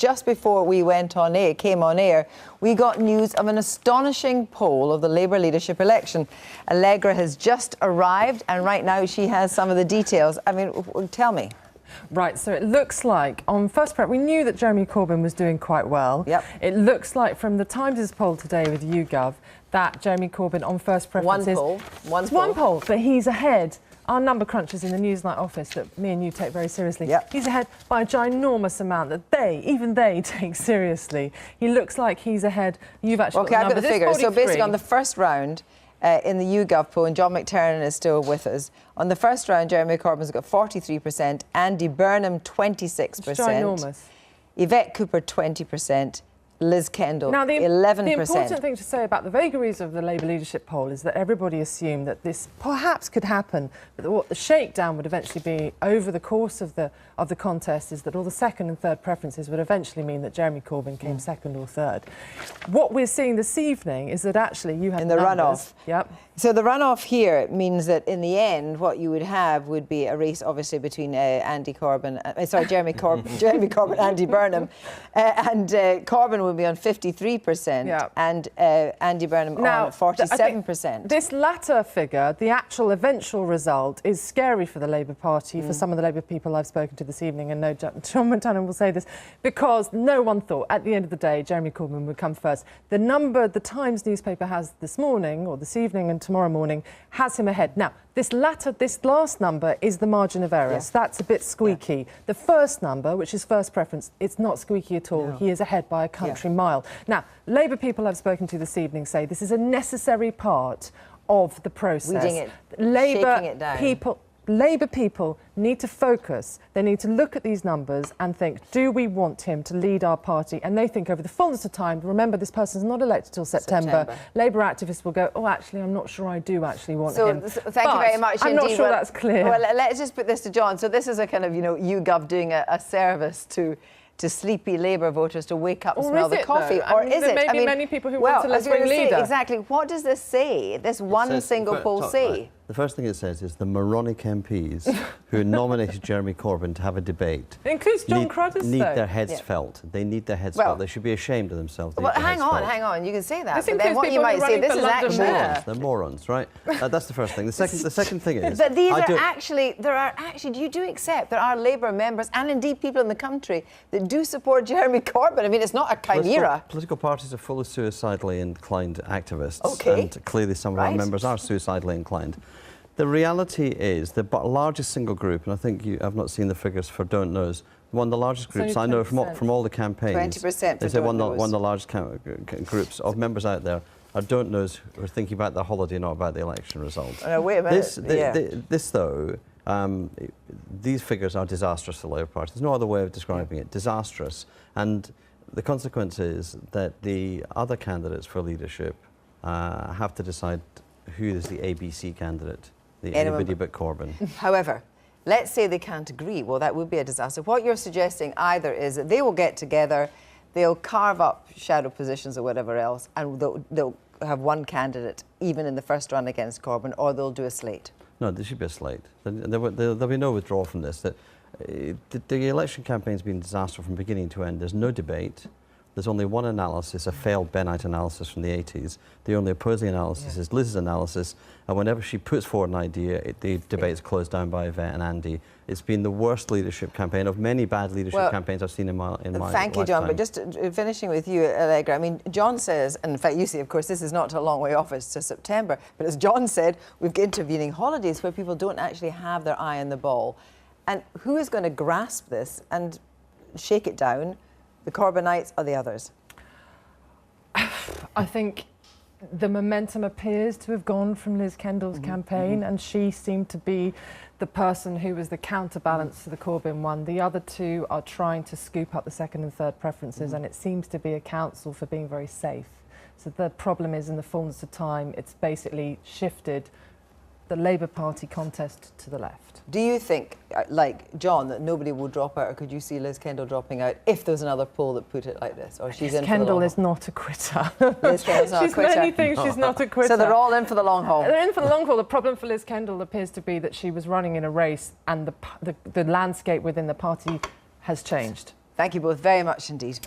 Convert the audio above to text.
just before we came on air, we got news of an astonishing poll of the Labour leadership election. Allegra has just arrived, and right now she has some of the details. I mean, tell me. Right, so it looks like on first prep, we knew that Jeremy Corbyn was doing quite well. Yep. It looks like from the Times' poll today with YouGov that Jeremy Corbyn on first preferences... One poll, but he's ahead. Our number crunchers in the Newsnight office that me and you take very seriously. Yep. He's ahead by a ginormous amount that even they take seriously. He looks like he's ahead. You've actually OK, I've got the figures. So basically on the first round, in the YouGov poll, and John McTernan is still with us. On the first round, Jeremy Corbyn's got 43%, Andy Burnham 26%, it's ginormous. Yvette Cooper 20%, Liz Kendall 11%. The important thing to say about the vagaries of the Labour leadership poll is that everybody assumed that this perhaps could happen, but what the shakedown would eventually be over the course of the contest is that all the second and third preferences would eventually mean that Jeremy Corbyn came second or third. What we're seeing this evening is that actually you have in the runoff. Yep. So the runoff here means that in the end, what you would have would be a race, obviously, between Jeremy Corbyn, Andy Burnham, and Corbyn will be on 53%, yep. and Andy Burnham on 47%. This latter figure, the actual eventual result, is scary for the Labour Party, for some of the Labour people I've spoken to this evening, and no, John McTernan will say this, because no one thought, at the end of the day, Jeremy Corbyn would come first. The number the Times newspaper has this morning, or this evening and tomorrow morning, has him ahead. Now, this last number is the margin of error. Yeah. So that's a bit squeaky. Yeah. The first number, which is first preference, it's not squeaky at all. No. He is ahead by a country mile. Now, Labour people I've spoken to this evening say this is a necessary part of the process. Weeding it, shaking it down. Labour people need to focus. They need to look at these numbers and think, do we want him to lead our party? And they think over the fullness of time, remember, this person's not elected till September. Labour activists will go, oh, actually, I'm not sure I do actually want him. Thank you very much I'm indeed. not sure that's clear. Well, let's just put this to John. So this is a kind of, YouGov doing a service to sleepy Labour voters to wake up and smell the coffee. Or is it? There may be many people who want a left-wing leader. Exactly. What does this say, this one single poll say? Right. The first thing it says is the moronic MPs who nominated Jeremy Corbyn to have a debate. It includes John Cruddas, need their heads felt. They need their heads felt. They should be ashamed of themselves. Well, hang on. You can say that. But then what you might say, this is actually morons. They're morons, right? That's the first thing. The second thing is. But these are actually. You do accept there are Labour members and indeed people in the country that do support Jeremy Corbyn. I mean, it's not a chimera. Political parties are full of suicidally inclined activists. Okay. And clearly some of our members are suicidally inclined. The reality is the largest single group, and I think I've not seen the figures for Don't Knows, one of the largest groups I know from all the campaigns. 20%. They say one of the largest groups of members out there are Don't Knows who are thinking about their holiday, not about the election result. Wait a minute. This though, these figures are disastrous for the Labour Party. There's no other way of describing it. Disastrous. And the consequence is that the other candidates for leadership have to decide who is the ABC candidate. Anybody but Corbyn. However, let's say they can't agree. Well, that would be a disaster. What you're suggesting either is that they will get together, they'll carve up shadow positions or whatever else, and they'll have one candidate, even in the first run against Corbyn, or they'll do a slate. No, there should be a slate. There'll be no withdrawal from this. The election campaign's been a disaster from beginning to end. There's no debate. There's only one analysis, a failed Bennite analysis from the 80s. The only opposing analysis is Liz's analysis, and whenever she puts forward an idea, the debate's closed down by Yvette and Andy. It's been the worst leadership campaign of many bad leadership campaigns I've seen in my lifetime. Thank you, John. But just finishing with you, Allegra, I mean, John says, and in fact, you see, of course, this is not a long way off, it's to September, but as John said, we've got intervening holidays where people don't actually have their eye on the ball. And who is going to grasp this and shake it down? The Corbynites or the others? I think the momentum appears to have gone from Liz Kendall's campaign, and she seemed to be the person who was the counterbalance to the Corbyn one. The other two are trying to scoop up the second and third preferences, and it seems to be a counsel for being very safe. So the problem is, in the fullness of time, it's basically shifted the Labour Party contest to the left. Do you think, like John, that nobody will drop out, or could you see Liz Kendall dropping out if there's another poll that put it like this? Or she's in Kendall is not a quitter. Liz Kendall's not a quitter. She's many things, she's not a quitter. So they're all in for the long haul. They're in for the long haul. The problem for Liz Kendall appears to be that she was running in a race and the landscape within the party has changed. Thank you both very much indeed.